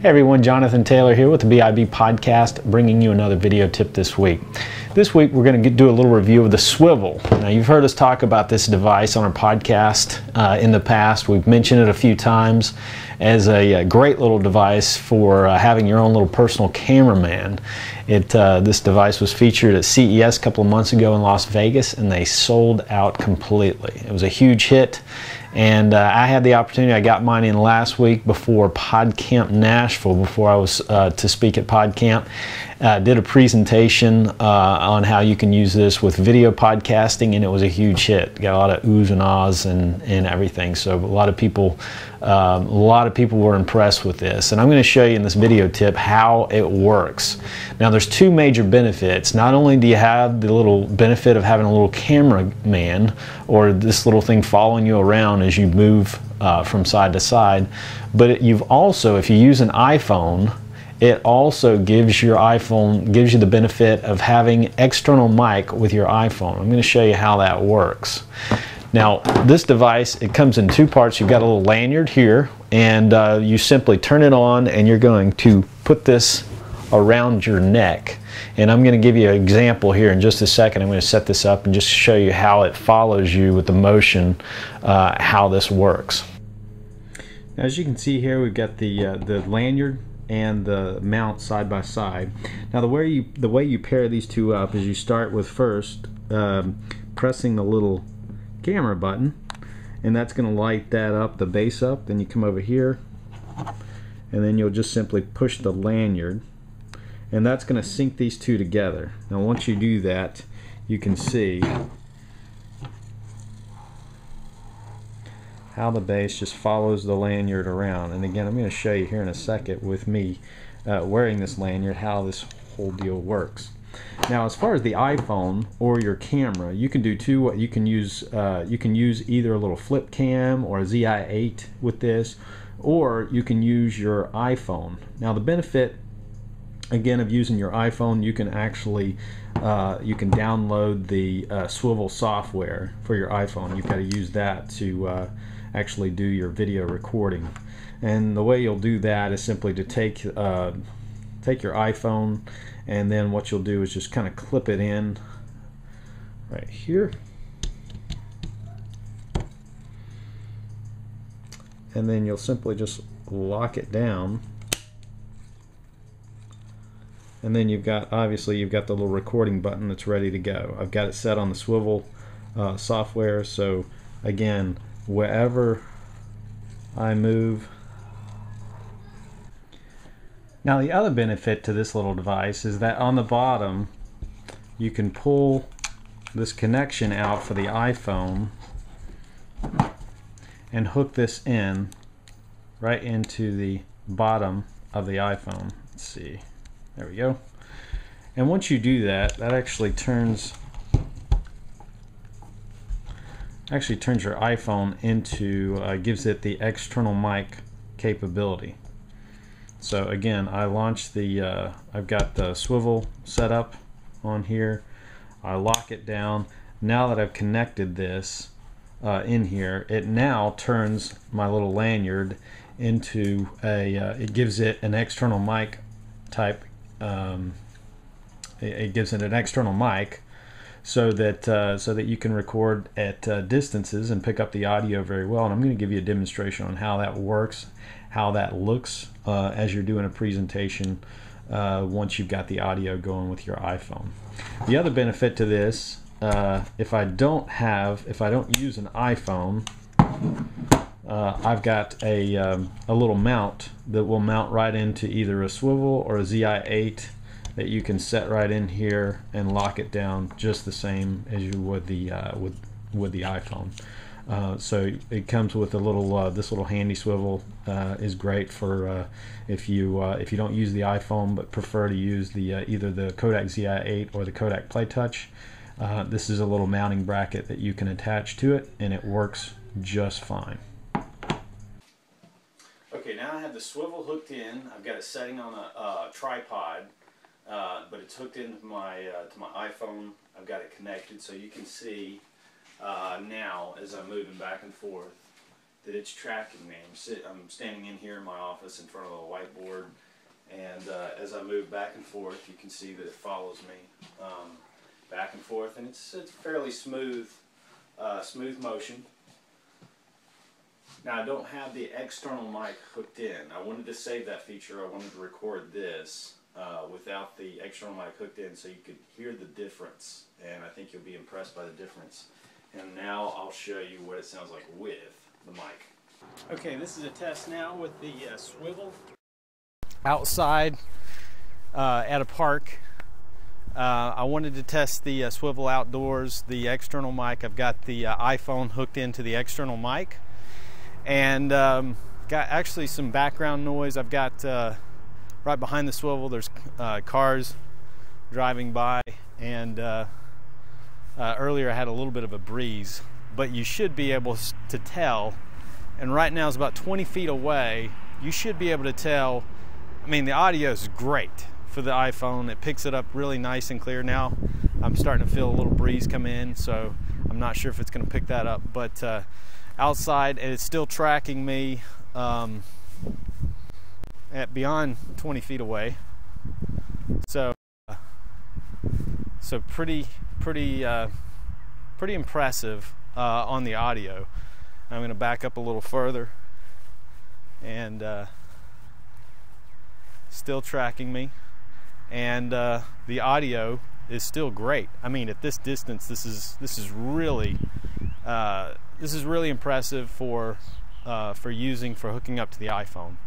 Hey everyone, Jonathan Taylor here with the BIB Podcast, bringing you another video tip this week. This week we're going to do a little review of the Swivl. Now you've heard us talk about this device on our podcast in the past. We've mentioned it a few times as a great little device for having your own little personal cameraman. This device was featured at CES a couple of months ago in Las Vegas, and they sold out completely. It was a huge hit. And I had the opportunity, I got mine in last week before PodCamp Nashville, before I was to speak at PodCamp. Did a presentation on how you can use this with video podcasting, and it was a huge hit. Got a lot of oohs and ahs and everything. So a lot of people were impressed with this. And I'm going to show you in this video tip how it works. Now there's two major benefits. Not only do you have the little benefit of having a little cameraman or this little thing following you around as you move from side to side, but you've also, if you use an iPhone, it also gives you the benefit of having external mic with your iPhone. I'm going to show you how that works. Now this device, it comes in two parts. You've got a little lanyard here, and you simply turn it on, and you're going to put this around your neck. And I'm going to give you an example here in just a second. I'm going to set this up and just show you how it follows you with the motion, how this works. Now, as you can see here, we've got the lanyard and the mount side by side. Now the way you pair these two up is you start with first pressing the little camera button, and that's going to light that up, the base up. Then you come over here, and then you'll just simply push the lanyard, and that's going to sync these two together. Now once you do that, you can see how the base just follows the lanyard around. And again, I'm going to show you here in a second with me wearing this lanyard how this whole deal works. Now as far as the iPhone or your camera, you can do two. You can use either a little flip cam or a ZI-8 with this, or you can use your iPhone. Now the benefit again of using your iPhone, you can actually you can download the Swivl software for your iPhone. You've got to use that to actually do your video recording. And the way you'll do that is simply to take your iPhone, and then what you'll do is just kind of clip it in right here, and then you'll simply just lock it down. And then obviously you've got the little recording button that's ready to go. I've got it set on the Swivl software, so again, wherever I move. Now the other benefit to this little device is that on the bottom you can pull this connection out for the iPhone and hook this in right into the bottom of the iPhone. Let's see. There we go. And once you do that, that actually turns your iPhone into, gives it the external mic capability. So again, I launched I've got the Swivl set up on here. I lock it down. Now that I've connected this in here, it now turns my little lanyard into it gives it an external mic type. It gives it an external mic so that you can record at distances and pick up the audio very well. And I'm going to give you a demonstration on how that works, how that looks as you're doing a presentation once you've got the audio going with your iPhone. The other benefit to this, if I don't use an iPhone, I've got a little mount that will mount right into either a Swivl or a ZI-8 that you can set right in here and lock it down just the same as you would the iPhone. So it comes with a little this little handy Swivl is great for if you don't use the iPhone but prefer to use the either the Kodak ZI-8 or the Kodak PlayTouch. This is a little mounting bracket that you can attach to it, and it works just fine. Okay, now I have the Swivl hooked in. I've got it setting on a tripod, but it's hooked into my iPhone. I've got it connected, so you can see now as I'm moving back and forth that it's tracking me. I'm standing in here in my office in front of a whiteboard, and as I move back and forth, you can see that it follows me back and forth, and it's fairly smooth, smooth motion. Now I don't have the external mic hooked in. I wanted to save that feature. I wanted to record this without the external mic hooked in so you could hear the difference, and I think you'll be impressed by the difference. And now I'll show you what it sounds like with the mic. Okay, this is a test now with the Swivl. Outside at a park. I wanted to test the Swivl outdoors, the external mic. I've got the iPhone hooked into the external mic, and got actually some background noise. I've got right behind the Swivl, there's cars driving by, and earlier I had a little bit of a breeze, but you should be able to tell, and right now it's about 20 feet away, you should be able to tell. I mean, the audio is great for the iPhone. It picks it up really nice and clear. Now I'm starting to feel a little breeze come in, so I'm not sure if it's going to pick that up, but outside, and it's still tracking me at beyond 20 feet away, so pretty impressive on the audio. I'm going to back up a little further, and still tracking me, and the audio is still great. I mean, at this distance, this is really impressive for hooking up to the iPhone.